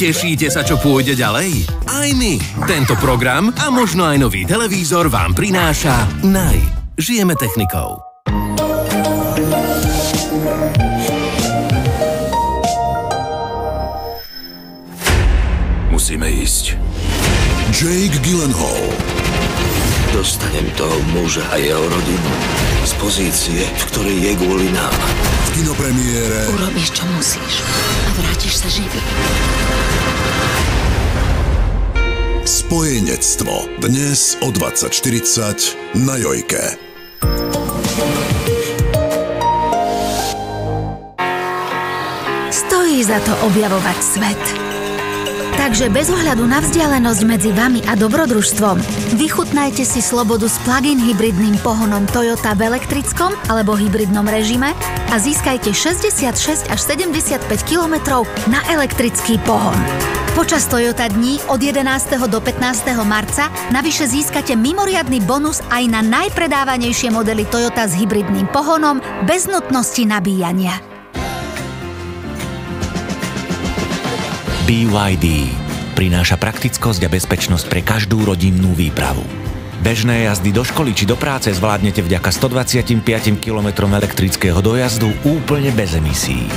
Tešíte sa, čo pôjde ďalej? Aj my. Tento program a možno aj nový televízor vám prináša Naj. Žijeme technikou. Musíme ísť. Jake Gyllenhaal. Dostanem toho muža a jeho rodinu z pozície, v ktorej je kvôli nám. V kinopremiére. Urobíš, čo musíš a vrátiš sa živý. Spojenectvo. Dnes o 20:40 na Jojke. Stojí za to objavovať svet. Takže bez ohľadu na vzdialenosť medzi vami a dobrodružstvom, vychutnajte si slobodu s plug-in hybridným pohonom Toyota v elektrickom alebo hybridnom režime a získajte 66 až 75 km na elektrický pohon. Počas Toyota dní od 11. do 15. marca navyše získate mimoriadny bonus aj na najpredávanejšie modely Toyota s hybridným pohonom bez nutnosti nabíjania. BYD prináša praktickosť a bezpečnosť pre každú rodinnú výpravu. Bežné jazdy do školy či do práce zvládnete vďaka 125 km elektrického dojazdu úplne bez emisí.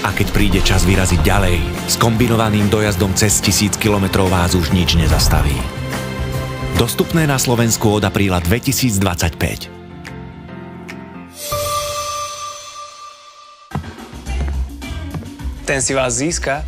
A keď príde čas vyraziť ďalej, s kombinovaným dojazdom cez 1000 km vás už nič nezastaví. Dostupné na Slovensku od apríla 2025. Ten si vás získa.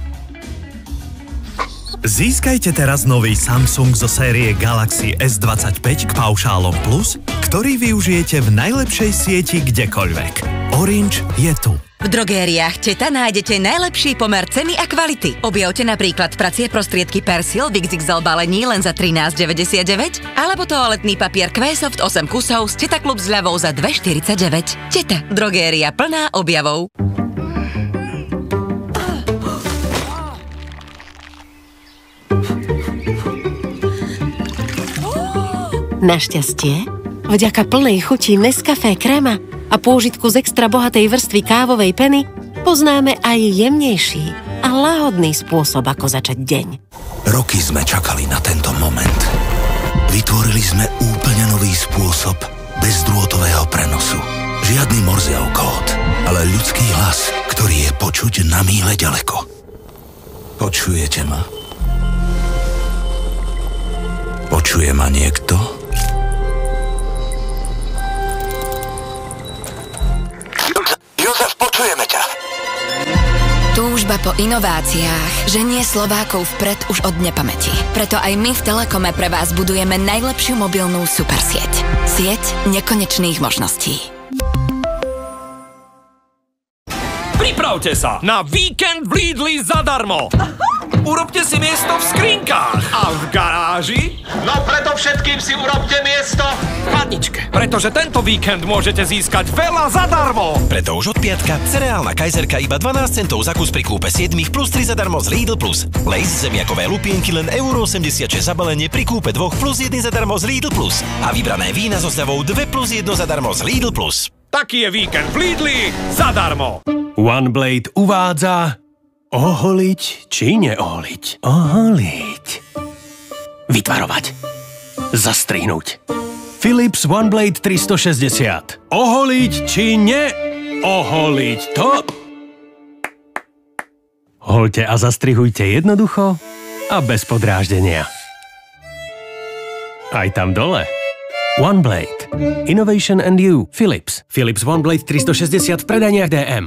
Získajte teraz nový Samsung zo série Galaxy S25 k paušálom Plus, ktorý využijete v najlepšej sieti kdekoľvek. Orange je tu. V drogériách Teta nájdete najlepší pomer ceny a kvality. Objavte napríklad pracie prostriedky Persil v XXL balení len za 13,99 alebo toaletný papier Quesoft 8 kusov z Teta Klub s ľavou za 2,49. Teta, drogéria plná objavov. Našťastie, vďaka plnej chuti Nescafé kréma a pôžitku z extra bohatej vrstvy kávovej peny poznáme aj jemnejší a lahodný spôsob, ako začať deň. Roky sme čakali na tento moment. Vytvorili sme úplne nový spôsob bezdrôtového prenosu. Žiadny Morzeov kód, ale ľudský hlas, ktorý je počuť na míle ďaleko. Počujete ma? Počuje ma niekto? Jozef, počujeme ťa. Túžba po inováciách ženie Slovákov vpred už od nepamäti. Preto aj my v Telekome pre vás budujeme najlepšiu mobilnú supersieť. Sieť nekonečných možností. Pripravte sa na víkend v Lidli zadarmo. Urobte si miesto v skrinkách a v garáži. No preto všetkým si urobte miesto v chladničke. Pretože tento víkend môžete získať veľa zadarmo. Preto už od piatka cereálna kajzerka iba 12 centov za kus pri kúpe 7 plus 3 zadarmo z Lidl Plus. Lays zemiakové lupienky len €86 za balenie pri kúpe 2 plus 1 zadarmo z Lidl Plus. A vybrané vína so zľavou 2 plus 1 zadarmo z Lidl Plus. Taký je víkend v Lidli zadarmo. OneBlade uvádza oholiť či neoholiť. Oholiť. Vytvarovať. Zastrihnúť. Philips OneBlade 360. Oholiť či neoholiť. To... Hoľte a zastrihujte jednoducho a bez podráždenia. Aj tam dole. OneBlade. Innovation and you. Philips. Philips OneBlade 360 v predajniach DM.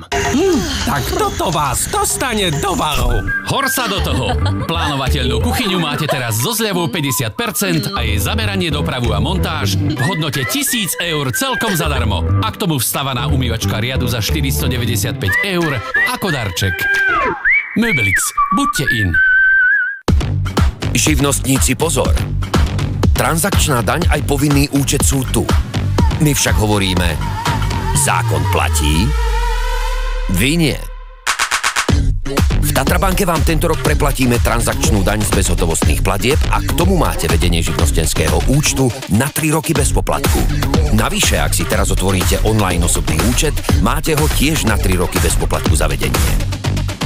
Tak toto vás dostane do varu. Hor sa do toho. Plánovateľnú kuchyňu máte teraz so zľavou 50% a jej zameranie, dopravu a montáž v hodnote 1000 € celkom zadarmo. A k tomu vstavaná umývačka riadu za 495 € ako darček. Möbelix. Buďte in. Živnostníci pozor. Transakčná daň aj povinný účet sú tu. My však hovoríme, zákon platí, vy nie. V Tatrabanke vám tento rok preplatíme transakčnú daň z bezhotovostných platieb a k tomu máte vedenie živnostenského účtu na 3 roky bez poplatku. Navyše, ak si teraz otvoríte online osobný účet, máte ho tiež na 3 roky bez poplatku za vedenie.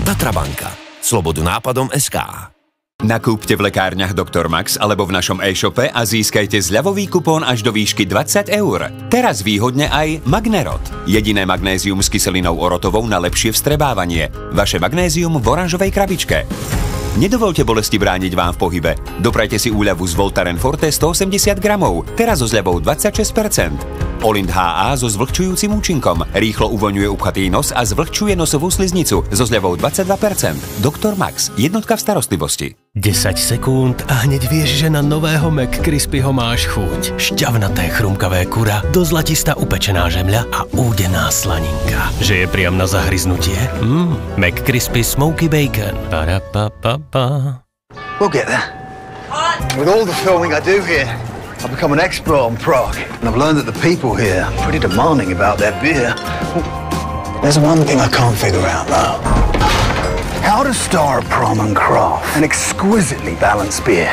Tatrabanka. Slobodu nápadom.sk. Nakúpte v lekárniach Dr. Max alebo v našom e-shope a získajte zľavový kupón až do výšky 20 €. Teraz výhodne aj Magnerot. Jediné magnézium s kyselinou orotovou na lepšie vstrebávanie. Vaše magnézium v oranžovej krabičke. Nedovolte bolesti brániť vám v pohybe. Doprajte si úľavu z Voltaren Forte 180 gramov, teraz so zľavou 26%. Olint HA so zvlhčujúcim účinkom. Rýchlo uvoľňuje upchatý nos a zvlhčuje nosovú sliznicu so zľavou 22%. Dr. Max, jednotka v starostlivosti. 10 sekúnd a hneď vieš, že na nového McCrispyho máš chuť. Šťavnaté chrumkavé kura, do zlatista upečená žemľa a údená slaninka. Že je priam na zahryznutie? McCrispy Smoky Bacon. Ba-da-ba-ba-ba. We'll get there. With all the filming I do here, I've become an expert on Prague. And I've learned that the people here are pretty demanding about their beer. There's one thing I can't figure out though. How to star a Prom and Craft, an exquisitely balanced beer.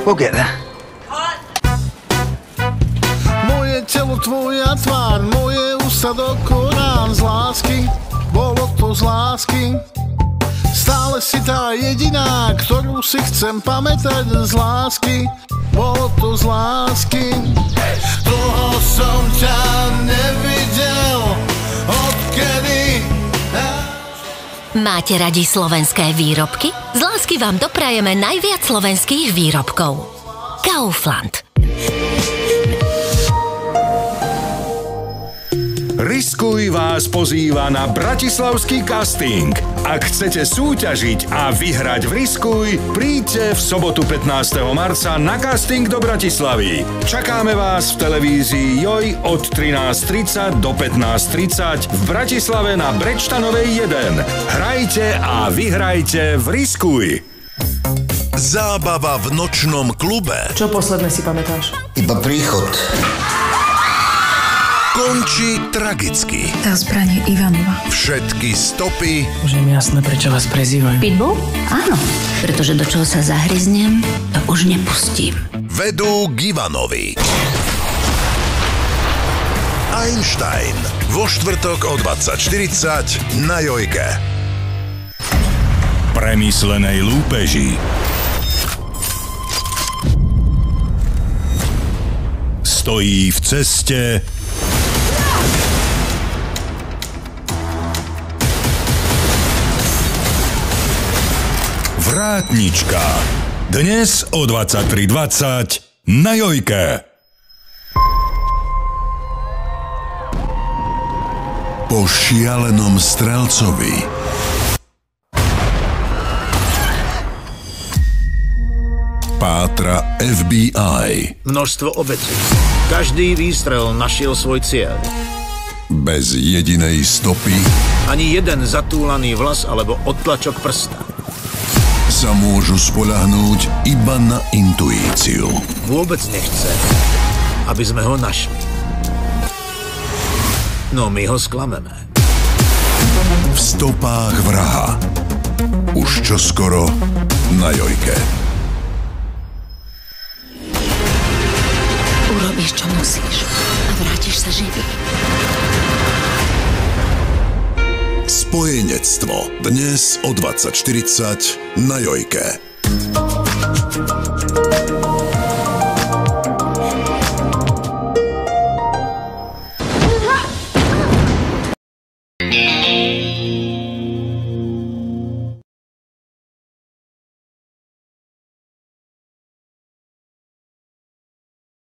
We'll get there. Moje telo, tvoja tvár, moje ústa do korán z lásky, bolo to z lásky. Stále si tá jediná, ktorú si chcem pamätať z lásky, bolo to z lásky. Dlho som ťa nevidel, odkedy. Máte radi slovenské výrobky? Z lásky vám doprajeme najviac slovenských výrobkov. Kaufland. Riskuj vás pozýva na bratislavský casting. Ak chcete súťažiť a vyhrať v Riskuj, príďte v sobotu 15. marca na casting do Bratislavy. Čakáme vás v televízii JOJ od 13:30 do 15:30 v Bratislave na Brečtanovej 1. Hrajte a vyhrajte v Riskuj. Zábava v nočnom klube. Čo posledné si pamätáš? Iba príchod. Končí tragicky. Tá zbraň je Ivanova. Všetky stopy. Už je mi jasné, prečo vás prezývajú. Pitbull? Áno, pretože do čoho sa zahryznem, to už nepustím. Vedú k Ivanovi. Einstein. Vo štvrtok o 20:40 na Jojke. Premyslenej lúpeži. Stojí v ceste. Vrátnička. Dnes o 23:20 na Jojke. Po šialenom strelcovi. Pátra FBI. Množstvo obetí. Každý výstrel našiel svoj cieľ. Bez jedinej stopy. Ani jeden zatúlaný vlas alebo odtlačok prsta. Sa môžu spoľahnúť iba na intuíciu. Vôbec nechce, aby sme ho našli. No my ho sklameme. V stopách vraha. Už čoskoro na Jojke. Urobíš, čo musíš a vrátiš sa živý. Spojenectvo. Dnes o 20:40 na Jojke.